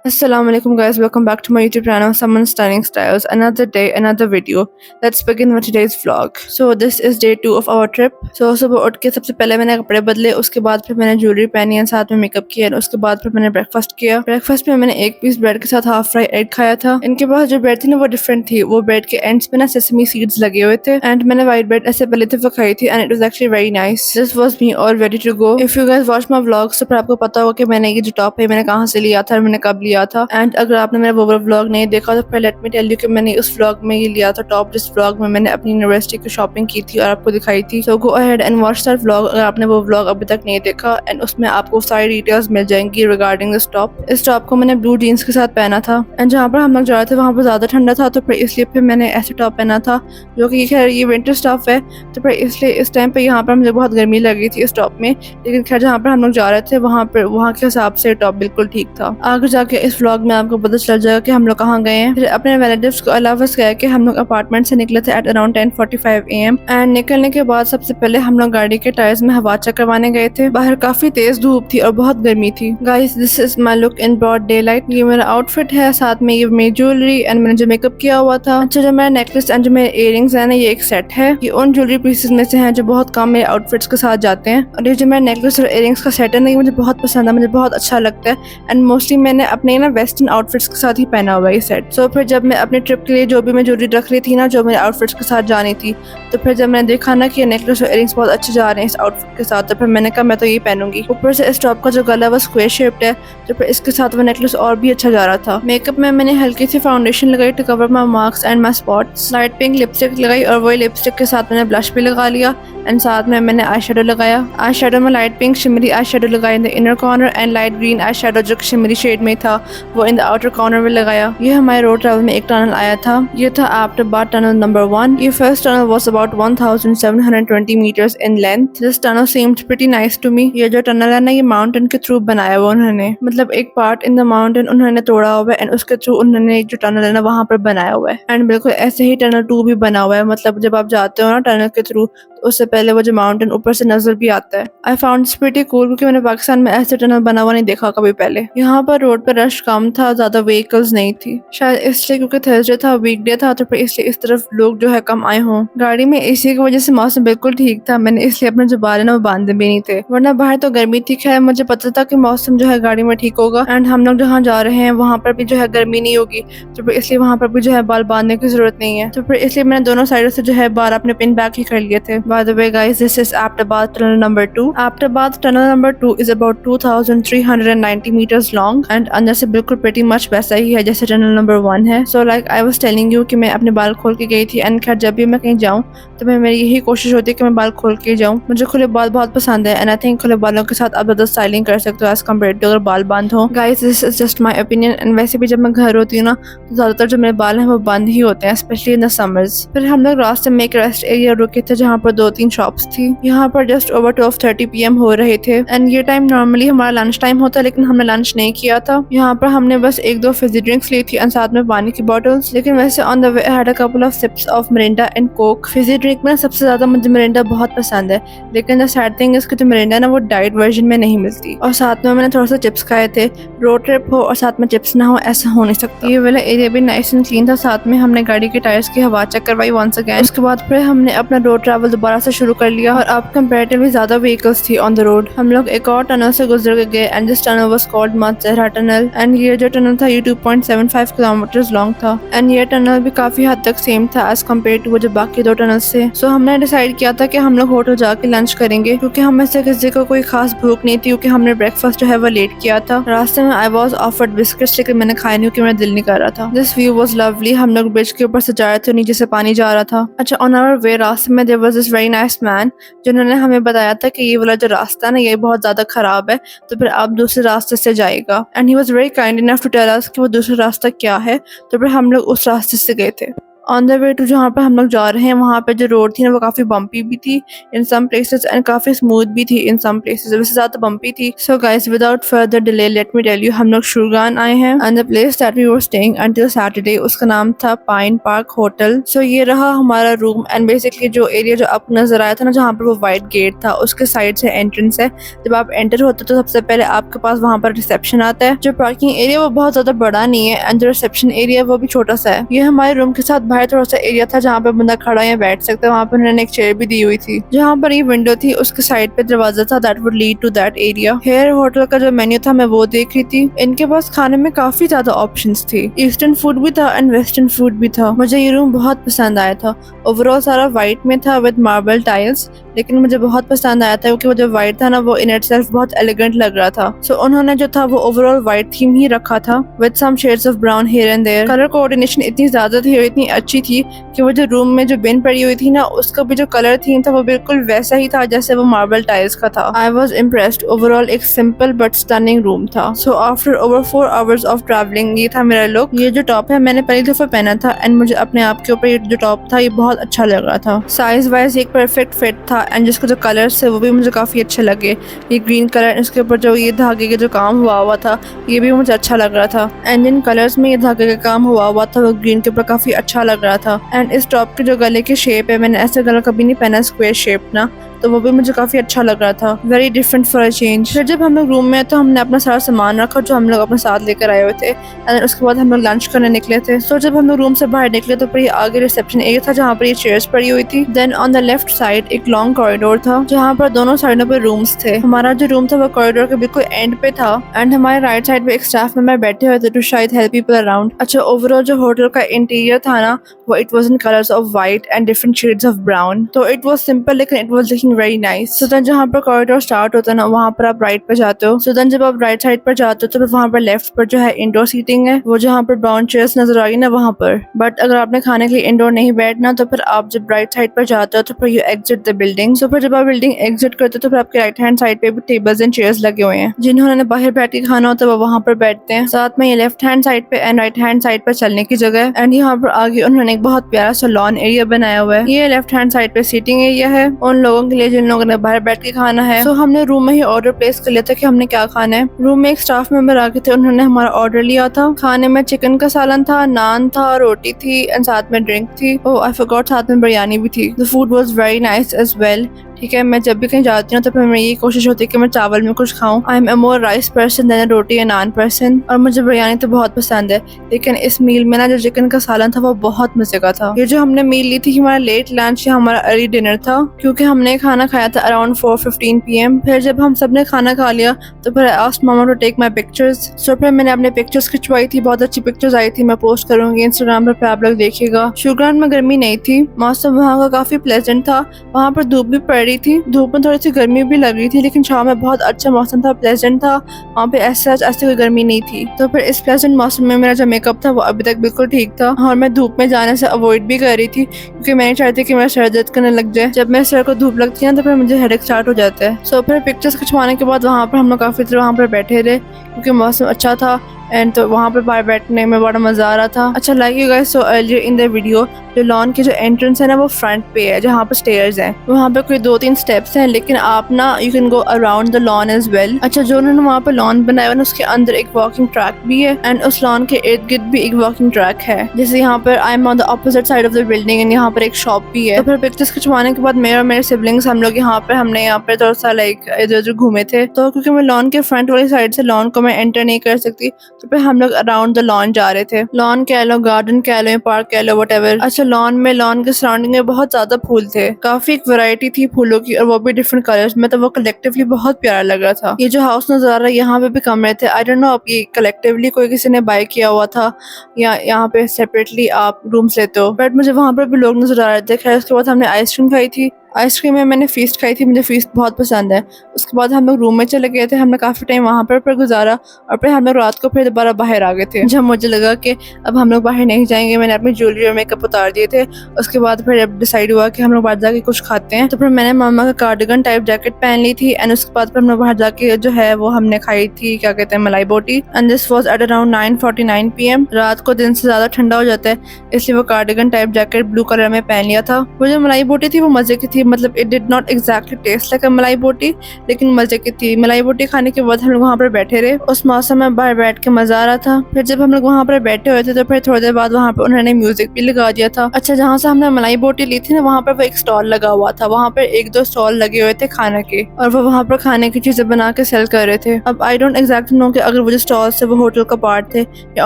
Assalamu alaikum guys, welcome back to my YouTube channel Someone Stunning Styles. Another day, another video. Let's begin with today's vlog. So this is day 2 of our trip. So सुबह उठ के सबसे पहले मैंने कपड़े बदले, उसके बाद फिर मैंने ज्वेलरी पहनी और साथ में मेकअप किया और उसके बाद फिर मैंने ब्रेकफास्ट किया। ब्रेकफास्ट में मैंने एक पीस ब्रेड के साथ हाफ फ्राई एग खाया था। इनके पास जो ब्रेड थी ना वो डिफरेंट थी, वो ब्रेड के एंड्स पे ना सेसमी सीड्स लगे हुए थे एंड मैंने व्हाइट ब्रेड ऐसे पहले दफा खाई थी and it was actually very nice. This was me all ready to go. If you guys watch my vlogs तो फिर आपको पता होगा कि मैंने ये जो टॉप है मैंने कहाँ से लिया था और मैंने कब लिया था। एंड अगर आपने मेरा वो व्लॉग नहीं देखा तो फिर लेट मी टेल यू कि मैंने उस व्लॉग में ये लिया था टॉप, जिस व्लॉग में मैंने अपनी यूनिवर्सिटी की शॉपिंग की थी और आपको दिखाई थी। So go ahead and watch that vlog अगर आपने वो व्लॉग अभी तक नहीं देखा एंड उसमें आपको सारी डिटेल्स मिल जाएंगी रिगार्डिंग दिस टॉप। इस टॉप को मैंने ब्लू जीन्स के साथ पहना था एंड जहाँ पर हम लोग जा रहे थे वहाँ पर ज्यादा ठंडा था तो फिर इसलिए फिर मैंने ऐसे टॉप पहना था जो कि खैर ये विंटर स्टॉफ है तो फिर इसलिए इस टाइम पे यहाँ पर मुझे बहुत गर्मी लग रही थी इस टॉप में, लेकिन खैर जहाँ पर हम लोग जा रहे थे वहाँ के हिसाब से टॉप बिल्कुल ठीक था। आगे जाके इस व्लॉग में आपको पता चल जाएगा कि हम लोग कहाँ गए हैं। फिर अपने रिलेटिव्स को अलावा गए कि हम लोग अपार्टमेंट से निकले थे एट अराउंड 10:45 AM एंड निकलने के बाद सबसे पहले हम लोग गाड़ी के टायर्स में हवा चेक करवाने गए थे। बाहर काफी तेज धूप थी और बहुत गर्मी थी। Guys this is my look in broad daylight. ये मेरा आउटफिट है, साथ में ये मेरी ज्वेलरी एंड मैंने जो मेकअप किया हुआ था। अच्छा जो मेरा नेकलेस एंड जो मेरे इयररिंग्स है ना ये एक सेट है। ये उन ज्वेलरी पीसेस में से हैं जो बहुत कम मेरे आउटफिट्स के साथ जाते हैं और ये जो मेरा नेकलेस और इयररिंग्स का सेट है ना ये मुझे बहुत पसंद है, मुझे बहुत अच्छा लगता है एंड मोस्टली मैंने अपने ना वेस्टर्न आउटफिट्स के साथ ही पहना हुआ है ये सेट। सो फिर जब मैं अपने ट्रिप के लिए जो भी मैं ज्वेलरी रख रही थी ना जो मेरे आउटफिट्स के साथ जानी थी तो फिर जब मैंने देखा ना कि ये नेकलेस और इयररिंग्स बहुत अच्छे जा रहे हैं इस आउटफिट के साथ तो फिर मैंने कहा मैं तो यही पहनूंगी। ऊपर से इस टॉप का जो गला वो स्क्वायर शेप्ड है तो फिर इसके साथ वो नेकलेस और भी अच्छा जा रहा था। मेकअप में मैंने हल्की सी फाउंडेशन लगाई to cover my marks and my spots. Light pink lipstick लगाई और वही लिपस्टिक के साथ मैंने ब्लश भी लगा लिया एंड साथ में मैंने आई शेडो लगाया। आई शेडो में light pink shimmery eye shadow लगाई in the inner corner and light green eye shadow जो शिमरी शेड में था वो इन द आउटर कॉर्नर में लगाया। ये हमारे रोड ट्रैवल में एक टनल आया था, ये था एबटाबाद टनल नंबर 1। ये first tunnel was about 1720 metres in length. This tunnel seemed pretty nice to me. ये जो टनल है ना ये माउंटेन के थ्रू बनाया हुआ उन्होंने, मतलब एक पार्ट इन द माउंटेन उन्होंने तोड़ा हुआ है एंड उसके थ्रू उन्होंने एक जो टनल है ना वहाँ पर बनाया हुआ है एंड बिल्कुल ऐसे ही टनल 2 भी बना हुआ है। मतलब जब आप जाते हो ना टनल के थ्रू तो उससे पहले वो जो माउंटेन ऊपर से नजर भी आता है। I found it's pretty cool क्योंकि मैंने पाकिस्तान में ऐसे टनल बना हुआ नहीं देखा कभी पहले। यहाँ पर रोड पर रश कम था, ज्यादा व्हीकल्स नहीं थी, शायद इसलिए क्योंकि थर्सडे था, वीकडे था तो फिर इसलिए इस तरफ लोग जो है कम आए हों। गाड़ी में एसी की वजह से मौसम बिल्कुल ठीक था, मैंने इसलिए अपने जो बाल है ना वो बांधे भी नहीं थे वरना बाहर तो गर्मी थी। खैर मुझे पता था कि मौसम जो है गाड़ी में ठीक होगा एंड हम लोग जहाँ जा रहे हैं वहाँ पर भी जो है गर्मी नहीं होगी तो फिर इसलिए वहाँ पर भी जो है बाल बांधने की जरूरत नहीं है। तो फिर इसलिए मैंने दोनों साइडों से जो है बाल अपने पिन बैक ही कर लिए थे। By the way guys this is Abbottabad tunnel number 2। Abbottabad tunnel number 2 is about 2390 metres long and अंदर से बिल्कुल प्रीटी मच वैसा ही है जैसे टनल नंबर 1 है। So like I was telling you कि मैं अपने बाल खोल के गई थी एंड खैर जब भी मैं कहीं जाऊँ तो मेरी यही कोशिश होती है कि मैं बाल खोल के जाऊँ। मुझे खुले बाल बहुत पसंद है एंड आई थिंक खुले बालों के साथ आप ज़्यादा स्टाइलिंग कर सकते हो एज कम्पेयर टू अगर बाल बंद हो। Guys this is just my opinion and वैसे भी जब मैं घर होती हूँ ना तो ज़्यादातर जो मेरे बाल हैं वो बंद ही होते हैं स्पेशली इन द समर्स। फिर हम लोग रास्ते में एक रेस्ट एरिया रुके थे जहाँ पर 2-3 शॉप्स थी। यहाँ पर जस्ट ओवर 12:30 PM हो रहे थे एंड ये टाइम नॉर्मली हमारा लंच टाइम होता है लेकिन हमने लंच नहीं किया था। यहाँ पर हमने बस 1-2 फिजी ड्रिंक्स ली थी एंड साथ में पानी की बॉटल्स। लेकिन वैसे on the way I had a couple of sips of Mirinda and coke. Fizzy drink में सबसे ज्यादा मुझे मिरिंडा बहुत पसंद है लेकिन द सैड थिंग इसकी जो मिरिंडा ना वो डाइट वर्जन में नहीं मिलती और साथ में मैंने थोड़ा सा चिप्स खाए थे। रोड ट्रिप हो और साथ में चिप्स ना हो ऐसा हो नहीं सकता। ये वाला एरिया भी नाइस एंड क्लीन था। साथ में हमने गाड़ी के टायर्स की हवा चेक करवाई वंस अगेन। उसके बाद फिर हमने अपना रोड ट्रैवल दोबारा से शुरू कर लिया और अब कंपैरेटिवली ज्यादा व्हीकल्स थी ऑन द रोड। हम लोग एक और टनल से गुजर के गए and this tunnel was called मातजहरा टनल एंड ये जो टनल था ये 2.75 किलोमीटर लॉन्ग था एंड ये टनल भी काफी हद तक सेम था एज कम्पेयर टू वो जो बाकी 2 टनल से। सो हमने डिसाइड किया था कि हम लोग होटल जाके लंच करेंगे क्योंकि हमें से किसी को कोई खास भूख नहीं थी क्योंकि हमने ब्रेकफास्ट जो है वो लेट किया था। रास्ते में आई वाज ऑफर्ड बिस्किट्स लेकिन मैंने खाए नहीं क्योंकि मेरा दिल नहीं कर रहा था। This view was lovely. हम लोग ब्रिज के ऊपर से जा रहे थे, नीचे से पानी जा रहा था। अच्छा ऑन आवर वे रास्ते में there was this very nice man जिन्होंने हमें बताया था कि ये वाला जो रास्ता है ना ये बहुत ज्यादा खराब है तो फिर आप दूसरे रास्ते से जाएगा and he was very kind enough to tell us कि वो दूसरा रास्ता क्या है तो फिर हम लोग उस रास्ते से गए थे। ऑन द वे टू जहाँ पर हम लोग जा रहे हैं वहाँ पे जो रोड थी ना वो काफी बम्पी भी थी इन सम प्लेसेस एंड काफी स्मूथ भी थी इन सम प्लेसेस, वैसे ज्यादा बम्पी थी। So guys without further delay let me tell you, हम लोग शुरगान आए हैं and the place that we were staying until Saturday उसका नाम था पाइन पार्क होटल। सो ये रहा हमारा रूम एंड बेसिकली जो एरिया जो आपको नजर आया था ना जहाँ पर वो व्हाइट गेट था उसके साइड से एंट्रेंस है। जब आप एंटर होते तो सबसे पहले आपके पास वहाँ पर रिसेप्शन आता है। जो पार्किंग एरिया वो बहुत ज्यादा बड़ा नहीं है एंड जो रिसेप्शन एरिया वो भी छोटा सा है। ये हमारे रूम के साथ बाहर थोड़ा सा एरिया था जहाँ पे बंदा खड़ा या बैठ सकता है, वहाँ पर उन्होंने एक चेयर भी दी हुई थी। जहाँ पर ये विंडो थी उसके साइड पे दरवाजा था that would lead to that area. Here hotel का जो मेन्यू था मैं वो देख रही थी। इनके पास खाने में काफी ज्यादा ऑप्शंस थी, ईस्टर्न फूड भी था एंड वेस्टर्न फूड भी था। मुझे ये रूम बहुत पसंद आया था। ओवरऑल सारा व्हाइट में था विद मार्बल टाइल्स, लेकिन मुझे बहुत पसंद आया था क्योंकि वो जो व्हाइट था ना वो इन इटसेल्फ बहुत एलिगेंट लग रहा था। सो उन्होंने जो था वो ओवरऑल व्हाइट थीम ही रखा था with some shades of brown here and there. Colour coordination इतनी ज्यादा थी और इतनी अच्छी थी कि वो जो रूम में जो बिन पड़ी हुई थी ना उसका भी जो कलर थीम था वो बिल्कुल वैसा ही था जैसे वो मार्बल टाइल्स का था। I was impressed. ओवरऑल एक सिंपल बट स्टनिंग रूम था। So after over 4 hours of travelling ये था मेरा लुक। ये जो टॉप है मैंने पहली दफा पहना था एंड मुझे अपने आप के ऊपर ये जो टॉप था ये बहुत अच्छा लग रहा था। साइज वाइज एक परफेक्ट फिट था एंड जिसके जो कलर्स है वो भी मुझे काफी अच्छे लगे। ये ग्रीन कलर, इसके ऊपर जो ये धागे के जो काम हुआ था ये भी मुझे अच्छा लग रहा था एंड जिन कलर्स में ये धागे का काम हुआ था वो ग्रीन के ऊपर काफी अच्छा लग रहा था। एंड इस टॉप के जो गले की शेप है मैंने ऐसे गला कभी नहीं पहना स्क्वायर शेप ना, तो वो भी मुझे काफी अच्छा लग रहा था। Very different for a change. फिर जब हम लोग रूम में तो हमने अपना सारा सामान रखा जो हम लोग अपने साथ लेकर आए हुए थे एंड उसके बाद हम लोग लंच करने निकले थे। तो जब हम लोग रूम से बाहर निकले तो फिर आगे रिसेप्शन एरिया था जहाँ पर ये चेयर्स पड़ी हुई थी। Then on the left side एक लॉन्ग कॉरिडोर था जहाँ पर दोनों साइडों पे रूम्स थे। हमारा जो रूम था वो कॉरिडोर के बिल्कुल एंड पे था एंड हमारे राइट साइड पे एक स्टाफ मेंबर बैठे हुए थे टू शायद हेल्प पीपल अराउंड। अच्छा ओवरऑल जो होटल का इंटीरियर था ना वो it was in colours of white and different shades of brown. तो इट वाज सिंपल लेकिन it was looking very nice. So then जहाँ पर कॉरिडोर स्टार्ट होता है ना वहाँ पर आप राइट पे जाते हो। सो देन जब आप राइट साइड पर जाते हो तो फिर वहाँ पर लेफ्ट पर जो है इंडोर सीटिंग है, वो जहाँ पर ब्राउन चेयर्स नजर आ रही ना वहाँ पर। बट अगर आपने खाने के लिए इंडोर नहीं बैठना तो फिर आप जब राइट साइड पर जाते हो तो फिर यू एग्जिट द बिल्डिंग। सो फिर जब आप बिल्डिंग एग्जिट करते हो तो फिर आपके राइट हैंड साइड पे भी टेबल्स एंड चेयर्स लगे हुए हैं। जिन्होंने बाहर बैठ के खाना होता है वो वहाँ पर बैठते हैं। साथ में ये लेफ्ट हैंड साइड पे एंड राइट हैंड साइड पर चलने की जगह है एंड यहाँ पर आगे उन्होंने एक बहुत प्यारा सा लॉन एरिया बनाया हुआ है। ये लेफ्ट हैंड साइड पे सीटिंग एरिया है उन लोगों के लिए जिन लोगों ने बाहर बैठ के खाना है। सो हमने रूम में ही ऑर्डर प्लेस कर लिया था कि हमने क्या खाना है। रूम में एक स्टाफ मेंबर आ गए थे, उन्होंने हमारा ऑर्डर लिया था। खाने में चिकन का सालन था, नान था, रोटी थी एंड साथ में ड्रिंक थी। ओह आई फॉरगॉट साथ में बिरयानी भी थी। The food was very nice as well. ठीक है, मैं जब भी कहीं जाती हूँ तो फिर मेरी ये कोशिश होती है कि मैं चावल में कुछ खाऊं। I am a more rice person then roti and naan person. और मुझे बिरयानी तो बहुत पसंद है, लेकिन इस मील में ना जो चिकन का सालन था वो बहुत मजे का था। ये जो हमने मील ली थी हमारा लेट लंच या हमारा अर्ली डिनर था क्योंकि हमने खाना खाया था अराउंड 4:15 PM। फिर जब हम सब ने खाना खा लिया तो फिर asked mama to take my pictures. So फिर मैंने अपने पिक्चर्स खिंचवाई थी, बहुत अच्छी पिक्चर्स आई थी, मैं पोस्ट करूंगी इंस्टाग्राम पर आप लोग देखिएगा। शुक्रगुजार में गर्मी नहीं थी, मौसम वहाँ का काफी प्लेजेंट था। वहाँ पर धूप भी पड़ रही थी, धूप में थोड़ी सी गर्मी भी लग रही थी, लेकिन शाम में बहुत अच्छा मौसम था, प्लेजेंट था। वहाँ पे ऐसे कोई गर्मी नहीं थी। तो फिर इस प्लेजेंट मौसम में मेरा जो मेकअप था वो अभी तक बिल्कुल ठीक था और मैं धूप में जाने से अवॉइड भी कर रही थी क्योंकि मैं नहीं चाहती कि मेरा सर दर्द करने लग जाए। जब मेरे सर को धूप लगती है तो फिर मुझे हेडेक स्टार्ट हो जाता है। सो फिर पिक्चर्स खिंचवाने के बाद वहाँ पर हम लोग काफी देर वहाँ पर बैठे रहे क्योंकि मौसम अच्छा था एंड तो वहाँ पे बाहर बैठने में बड़ा मजा आ रहा था। अच्छा like you guys, so earlier in the video जो लॉन की जो एंट्रेंस है ना वो फ्रंट पे है जहाँ पे स्टेयर्स हैं। वहाँ पे कोई 2-3 स्टेप्स हैं, लेकिन आप ना you can go around the lawn as well. अच्छा जो उन्होंने वहाँ पे लॉन बनाया हुआ है उसके अंदर एक वॉकिंग ट्रैक भी है एंड उस लॉन के इर्द गिर्द भी एक वॉकिंग ट्रैक है। जैसे यहाँ पर I am on the opposite side of the building and यहाँ पर एक शॉप भी है। तो फिर पिक्चर्स खिंचवाने के बाद मेरे और मेरे सिबलिंग्स हम लोग हमने यहाँ पे थोड़ा सा लाइक इधर उधर घूमे थे। तो क्योंकि मैं लॉन के फ्रंट वाली साइड से लॉन को मैं एंटर नहीं कर सकती तो फिर हम लोग अराउंड द लॉन जा रहे थे। लॉन कह लो, गार्डन कह लो, पार्क कह लो, व्हाटएवर। अच्छा लॉन के सराउंडिंग में बहुत ज्यादा फूल थे, काफी एक वैरायटी थी फूलों की और वो भी डिफरेंट कलर्स में, तो वो कलेक्टिवली बहुत प्यारा लग रहा था। ये जो हाउस नजर आ रहा है यहाँ पे भी कमरे थे। आई डोंट नो अब ये कलेक्टिवली कोई किसी ने बाय किया हुआ था या यहाँ पे सेपरेटली आप रूम्स लेते हो, बट मुझे वहाँ पर भी लोग नजर आ रहे थे। खैर उसके बाद हमने आइसक्रीम खाई थी आइसक्रीम में मैंने फीस्ट खाई थी, मुझे फीस्ट बहुत पसंद है। उसके बाद हम लोग रूम में चले गए थे, हमने काफ़ी टाइम वहाँ पर गुजारा और फिर हम लोग रात को फिर दोबारा बाहर आ गए थे। जब मुझे लगा कि अब हम लोग बाहर नहीं जाएंगे, मैंने अपनी ज्वेलरी और मेकअप उतार दिए थे। उसके बाद फिर अब डिसाइड हुआ कि हम लोग बाहर जाके कुछ खाते हैं, तो फिर मैंने मामा का कार्डिगन टाइप जैकेट पहन ली थी एंड उसके बाद फिर हम लोग बाहर जाके जो है वो हमने खाई थी, क्या कहते हैं, मलाई बोटी। And this was at around 9:49 PM। रात को दिन से ज़्यादा ठंडा हो जाता है, इसलिए वो cardigan type jacket blue colour में पहन लिया था। वो जो मलाई बोटी थी वो मज़े की थी, मतलब it did not exactly taste like अ मलाई बोटी, लेकिन मज़े की थी। मलाई बोटी खाने के बाद हम लोग वहाँ पर बैठे रहे, उस मौसम में बाहर बैठ के मज़ा आ रहा था। फिर जब हम लोग वहाँ पर बैठे हुए थे तो फिर थोड़ी देर बाद वहाँ पर उन्होंने म्यूजिक भी लगा दिया था। अच्छा, जहाँ से हमने मलाई बोटी ली थी ना, वहाँ पर वो एक स्टॉल लगा हुआ था, वहाँ पर 1-2 स्टॉल लगे हुए थे खाने के और वो वहाँ पर खाने की चीज़ें बना के सेल कर रहे थे। अब आई डोंट एग्जैक्टली नो कि अगर वो जो स्टॉल थे वो होटल का पार्ट थे या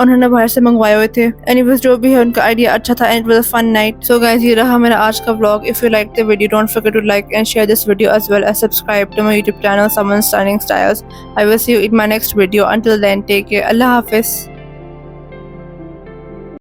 उन्होंने बाहर से मंगवाए हुए थे। एनीवेज जो भी है, उनका आइडिया अच्छा था and it was a fun night. So guys, ये रहा मेरा आज का vlog. If you like the video, don't forget to like and share this video as well as subscribe to my YouTube channel, Someone Stunning Styles. I will see you in my next video. Until then, take care. Allah Hafiz.